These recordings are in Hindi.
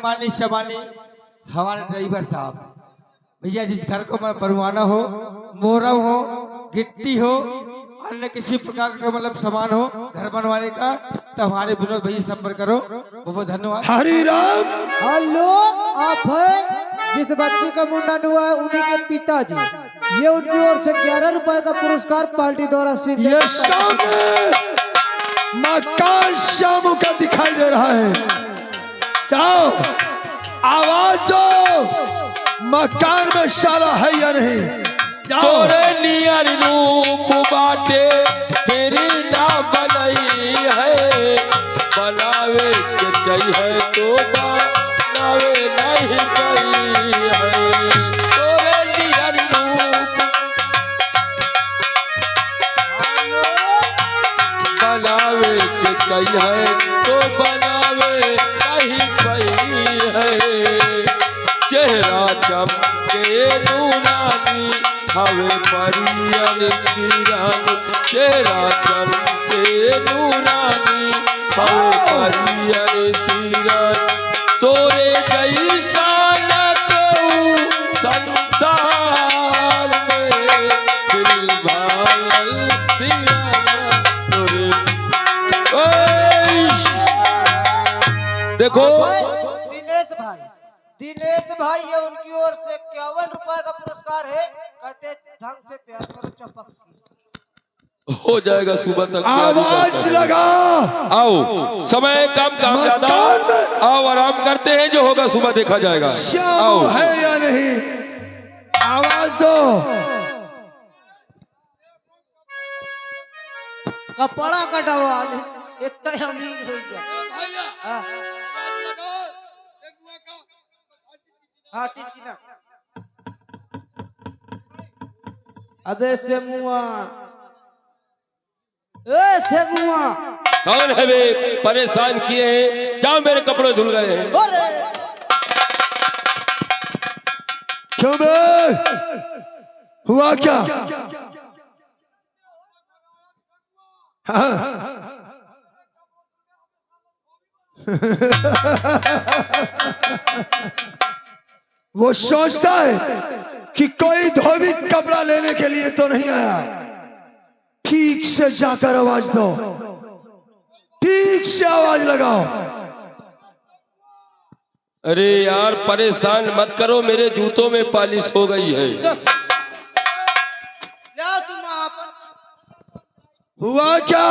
सम्मानित सम्मानी हमारे ड्राइवर साहब, भैया जिस घर को मैं बनवाना हो, मोरम हो, गिट्टी हो, अन्य किसी प्रकार का मतलब सामान हो घर बनवाने का, तो हमारे विनोद भैया संपर्क करो। बहुत धन्यवाद। हरि राम। हेलो, आप है जिस बच्चे का मुंडन हुआ है उन्हीं के पिताजी। ये उनकी ओर से 11 रुपए का पुरस्कार पार्टी द्वारा ये सामने मकान श्यामू का दिखाई दे रहा है। जाओ आवाज दो, मकान में साला है या नहीं। तोरे नियर रूप बाटे तेरी ना बनई है, बनावे के चाहिए तो बनावे नहीं गई है। तोरे नियर रूप बनावे के चाहिए तो बनावे नहीं गई है। चेहरा चमके नूरानी हवे परियन की रानी, चेहरा चमके नूरानी हवे परियन सीरन। तोरे जैसा न कोई संसार में, दिल भायल दीवाना तोरे। देखो दिनेश भाई ये उनकी ओर से 51 रुपए का पुरस्कार है। कहते ढंग से प्यार करो चपक की। हो जाएगा सुबह तक। आवाज लगा। आओ, समय कम काम ज्यादा, आओ आराम करते हैं, जो होगा सुबह देखा जाएगा। श्यामू है या नहीं, आवाज दो। कपड़ा कटवा इतना अमीर हो गया। हाँ टिंटिना। अबे सेमुआ, ए सेमुआ, कौन है वे? परेशान किए हैं, जाओ मेरे कपड़े धुल गए हैं। क्यों बे, हुआ क्या? हाँ। वो सोचता है कि कोई धोबी कपड़ा लेने के लिए तो नहीं आया। ठीक से जाकर आवाज दो, ठीक से आवाज लगाओ। अरे यार परेशान मत करो, मेरे जूतों में पालिश हो गई है। हुआ क्या?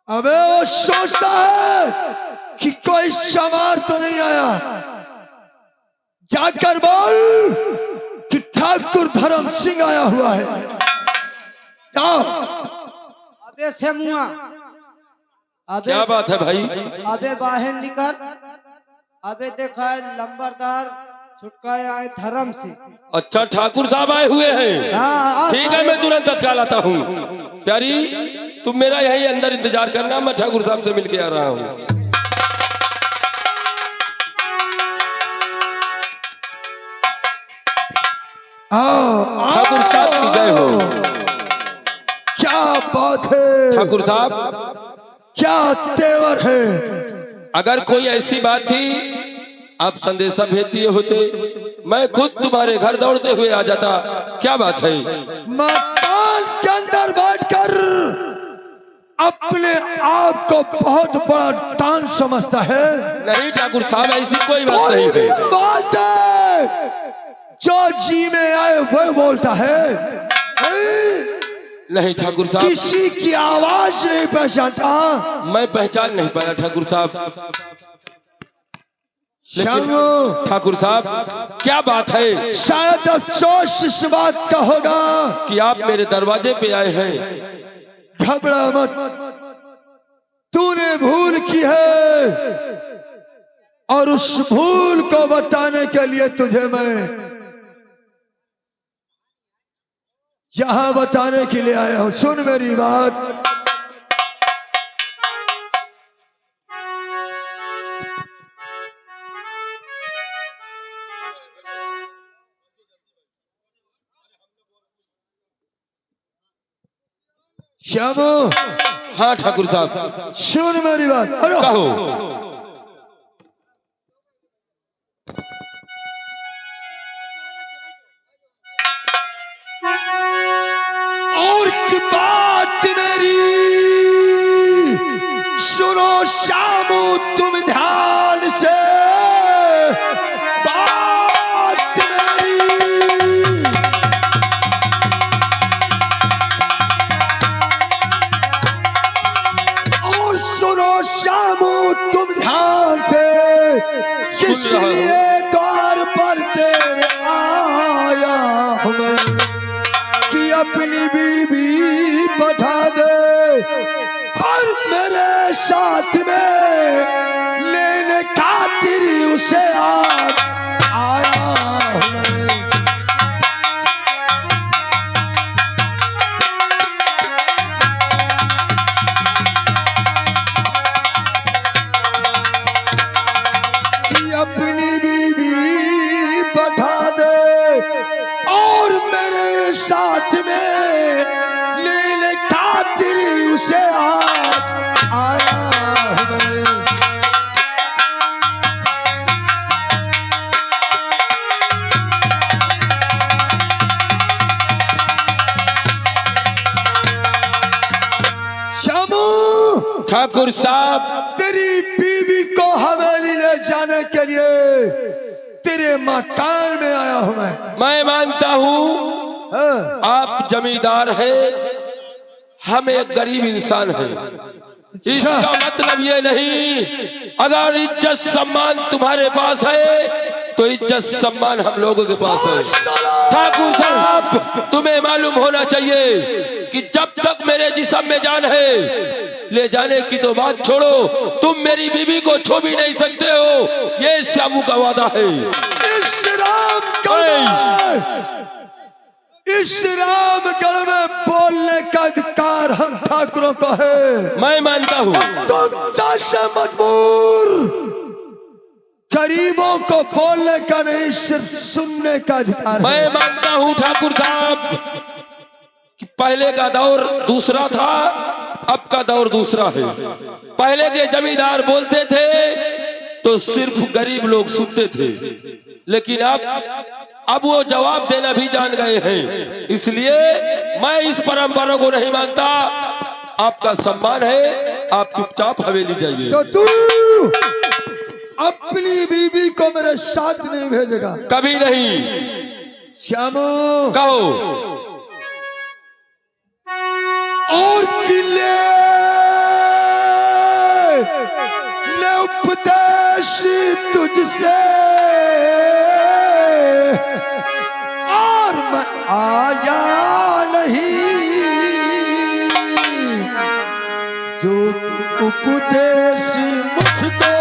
अबे वो सोचता है कि कोई शमार तो नहीं आया। जाकर बोल कि ठाकुर धर्म सिंह आया हुआ है। जाओ। अबे सेमुआ, अबे क्या बात है भाई? अबे बाहर निकल। अबे देखा है लंबरदार छुटका आए धर्म से। अच्छा ठाकुर साहब आए हुए हैं। हाँ, ठीक है, मैं तुरंत तत्काल आता हूँ। प्यारी तुम मेरा यही अंदर इंतजार करना, मैं ठाकुर साहब से मिलके आ रहा हूँ। ठाकुर साहब की जय हो। क्या बात है ठाकुर साहब, क्या तेवर है। अगर कोई ऐसी बात थी आप संदेशा भेज दिए होते, मैं खुद तुम्हारे घर दौड़ते हुए आ जाता। क्या बात है? मकान के अंदर बैठकर अपने आप को बहुत बड़ा डांस समझता है। नहीं ठाकुर साहब, ऐसी कोई बात नहीं है। बात है जो जी में आए वह बोलता है। नहीं ठाकुर साहब, किसी की आवाज नहीं पहचानता। मैं पहचान नहीं पाया ठाकुर साहब। श्यामू, ठाकुर साहब क्या बात है? शायद अफसोस इस बात का होगा कि आप मेरे दरवाजे पे आए हैं। घबरा मत, तूने भूल की है और उस भूल को बताने के लिए तुझे मैं यहां बताने के लिए आया हूं। सुन मेरी बात। श्यामू, हाँ ठाकुर साहब, सुन मेरी बात। अरे कहो। और की बात मेरी सुनो श्यामू तुम ध्यान से, बात मेरी। और सुनो श्यामू तुम ध्यान से, इसलिए द्वार पर तेरे आया हूं मैं कि अपनी बीबी पठा दे, और मेरे साथ में लेने खातिर उसे आया हूं मैं। कि अपनी बीबी पठा दे और मेरे साथ में लेने खातिर उसे आया हूं मैं। श्यामू ठाकुर साहब, तेरी बीबी को हवेली ले जाने के लिए तेरे मकान में आया हूं मैं मानता हूँ हाँ। आप जमींदार है, हम एक गरीब इंसान है। इसका मतलब ये नहीं, अगर इज्जत सम्मान तुम्हारे पास है तो इज्जत सम्मान हम लोगों के पास है। ठाकुर साहब, तुम्हें मालूम होना चाहिए कि जब तक मेरे जिस्म में जान है, ले जाने की तो बात छोड़ो, तुम मेरी बीबी को छू भी नहीं सकते हो। ये श्यामू का वादा है। इस रामगढ़ में बोलने का अधिकार हम ठाकुरों को है। मैं मानता हूँ। तुम जैसे मजबूर गरीबों को बोलने का नहीं, सिर्फ सुनने का अधिकार है। मैं मानता हूँ ठाकुर साहब कि पहले का दौर दूसरा था, अब का दौर दूसरा है। पहले के जमींदार बोलते थे तो सिर्फ गरीब लोग सुनते थे, लेकिन अब वो जवाब देना भी जान गए हैं। इसलिए मैं इस परंपरा को नहीं मानता। आपका सम्मान है, आप चुपचाप हवेली जाइए। तो तू अपनी बीबी को मेरे साथ नहीं भेजेगा? कभी नहीं। श्यामू कहो। और किले ने उपदेश तुझसे, और मैं आया नहीं जो उपदेश मुझको